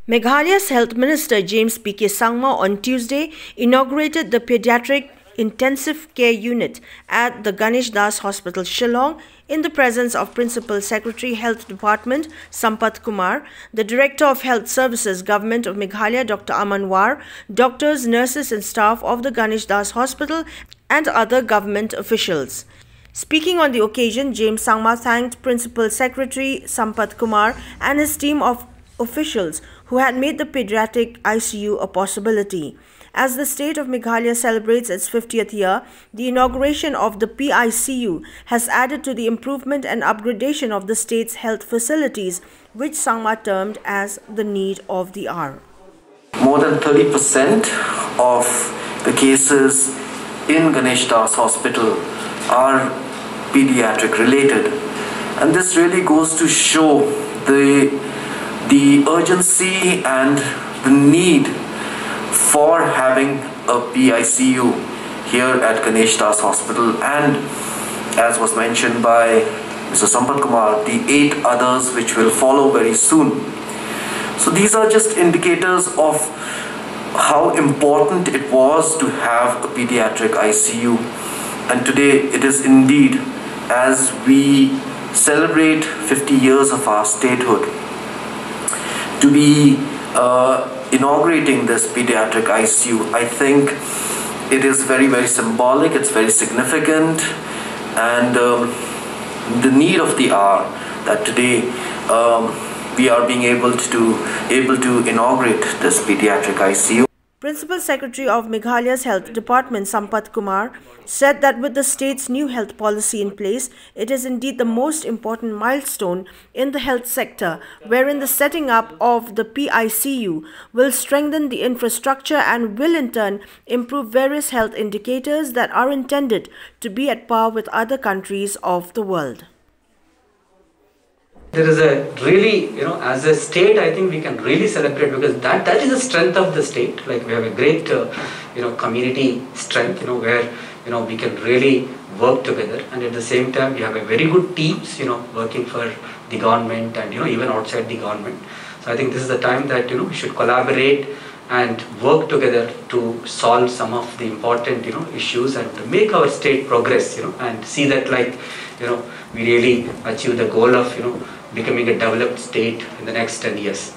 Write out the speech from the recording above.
Meghalaya's Health Minister James P.K. SANGMA on Tuesday inaugurated the Paediatric Intensive Care Unit at the Ganesh Hospital, Shillong, in the presence of Principal Secretary, Health Department, SAMPATH KUMAR, the Director of Health Services, Government of Meghalaya, Dr. AMAN, doctors, nurses and staff of the Ganesh Hospital and other government officials. Speaking on the occasion, James SANGMA thanked Principal Secretary SAMPATH KUMAR and his team of officials who had made the pediatric ICU a possibility. As the state of Meghalaya celebrates its 50th year, the inauguration of the PICU has added to the improvement and upgradation of the state's health facilities, which SANGMA termed as the need of the hour. More than 30% of the cases in Ganesh Hospital are pediatric related, and this really goes to show the urgency and the need for having a PICU here at Ganesh Hospital, and as was mentioned by Mr. Sampath Kumar, the 8 others which will follow very soon. So these are just indicators of how important it was to have a pediatric ICU, and today it is indeed, as we celebrate 50 years of our statehood, to be inaugurating this pediatric ICU. I think it is very, very symbolic, it's very significant, and the need of the hour that today we are being able to inaugurate this pediatric ICU. Principal Secretary of Meghalaya's Health Department, Sampath Kumar, said that with the state's new health policy in place, it is indeed the most important milestone in the health sector, wherein the setting up of the PICU will strengthen the infrastructure and will in turn improve various health indicators that are intended to be at par with other countries of the world. There is a really, as a state, I think we can really celebrate, because that is the strength of the state. Like, we have a great, community strength, where, we can really work together, and at the same time, we have a very good teams, working for the government and, even outside the government. So I think this is the time that, we should collaborate and work together to solve some of the important, issues, and to make our state progress, and see that, like, we really achieve the goal of, becoming a developed state in the next 10 years.